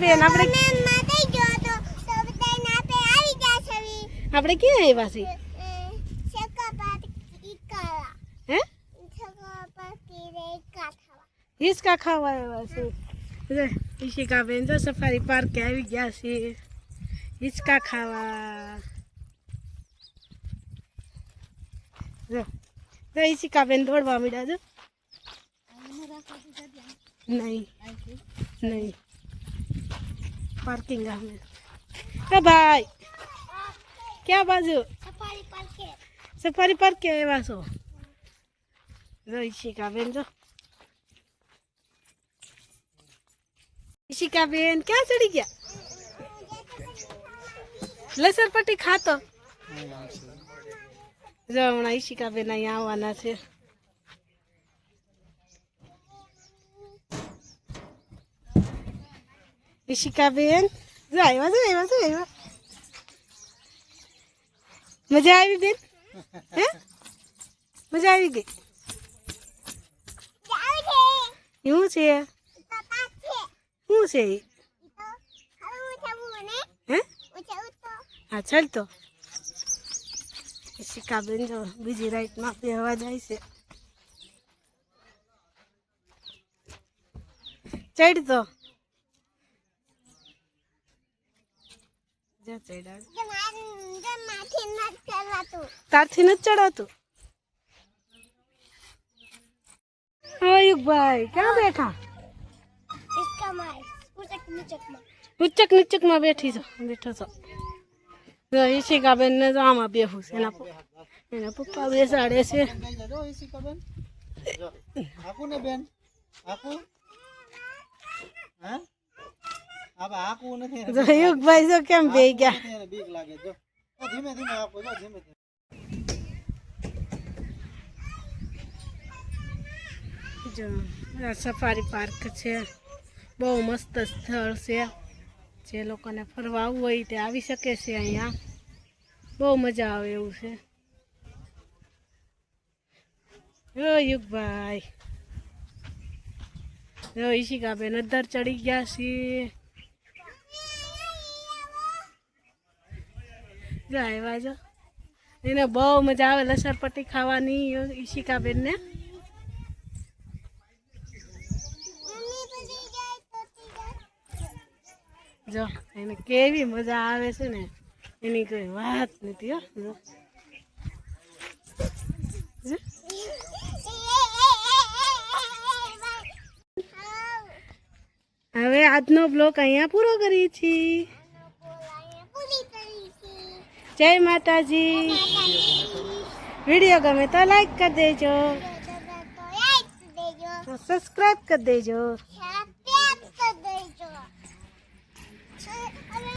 બેન આપણે ક્યાં આવ્યા છીએ હે હિંચકા ખાવા આવ્યા છે ઈશિકા બેન તો સફારી પાર્કે આવી ગયા છે હિંચકા ખાવા જો ઈશિકા બેન દોડવા માંડ્યા જો नहीं नहीं पार्किंग में भाई क्या बाजू सफारी पार्क के वासो ईशिका बेन जो ईशिका बेन क्या चढ़ी गया लसर पट्टी खातो जो हमारा ईशिका बेन अँ आवाना है ईशिका बेन मजा आई बेन हैं मजा आई गई यूं से हैं हाँ चल तो ईशिका बेन जो बीजी राइट में बेहवा जाए से चढ़ तो तारथी न चढ़ातु भाई क्या बैठा उचक नीचक में बैठी छो बैठो छो ईशिका बेन ने जो आमा बेहू से एना पप्पा बेसाड़े से युग भाई जो केम बे गया जो सफारी पार्क है बहु मस्त स्थल से जे लोकोने फरवा आववुं होय ते आवी शके छे अहींया बहु मजा आवे एवुं छे ओ युग भाई जो ईशिका बेन अंदर चढ़ी गया छे जो आव्या जो एने बहु मजा आवे लसरपट्टी खावानी ईशिका बेन ने जो एने केवी मजा आवे छे ने एनी कोई वात नथी हो जो हवे आजनो ब्लॉग अहींया पूरो करीए छीए जय माताजी वीडियो गमे तो लाइक कर देजो सब्सक्राइब कर देजो।